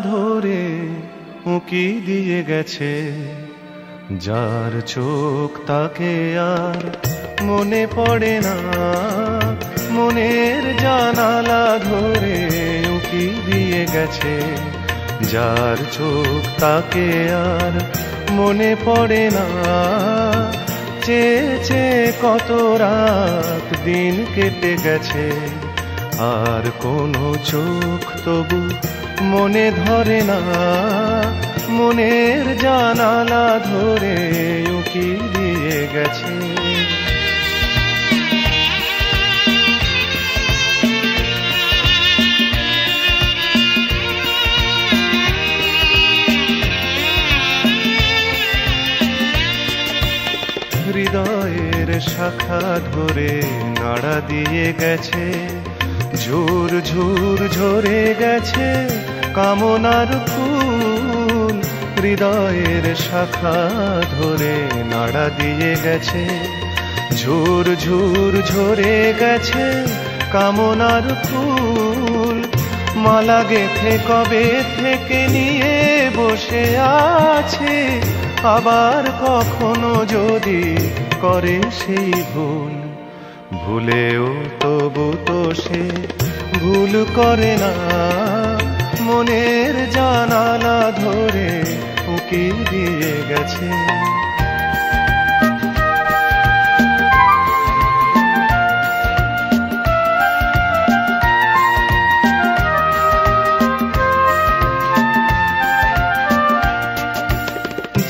ধরে উঁকি দিয়ে গেছে। যার চোখ তাকে আর মনে পড়ে না, মনের জানালা ধরে উঁকি দিয়ে গেছে। যার চোখ তাকে আর মনে পড়ে না, চেয়ে চেয়ে কত রাত দিন কেটে গেছে। আর কোনো চোখ তবু মনে ধরে না, মনের জানালা ধরে উঁকি দিয়ে গেছে। হৃদয়ের শাখা ধরে নাড়া দিয়ে গেছে, ঝুর ঝুর ঝরে গেছে কামনার ফুল। হৃদয়ের শাখা ধরে নাড়া দিয়ে গেছে, ঝুর ঝুর ঝরে গেছে কামনার ফুল। মালা গেথে কবে থেকে নিয়ে বসে আছে, আবার কখনো যদি করে সেই ভুল। ভুলেও তবু তো সে ভুল করে না, মনের জানালা ধরে উঁকি দিয়ে গেছে।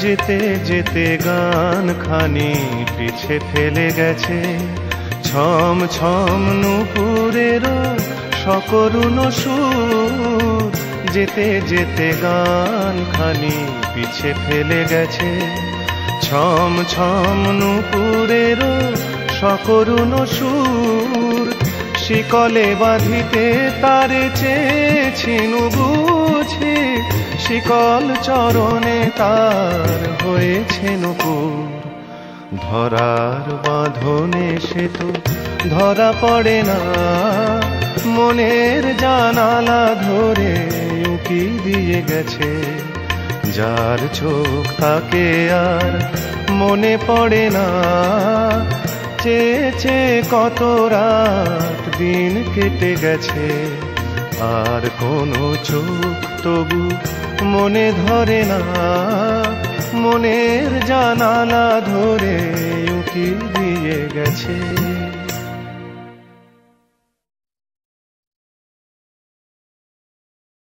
যেতে যেতে গান খানি পিছে ফেলে গেছে, ছম ছম নুপুরেরও সকরুণ সুর। যেতে যেতে গান খানি পিছে ফেলে গেছে, ছম ছম নুপুরেরও সকরুণ সুর। শিকলে বাঁধিতে তারে চেয়েছিনু বুঝি, শিকল চরণে তার হয়েছে নূপুর। ধরার বাঁধনে সে তো ধরা পড়ে না, মনের জানালা ধরে উঁকি দিয়ে গেছে। যার চোখ তাকে আর মনে পড়ে না, চেয়ে চেয়ে কত রাত দিন কেটে গেছে। আর কোনো চোখ তবু মনে ধরে না, মনের জানালা ধরে উঁকি দিয়ে গেছে।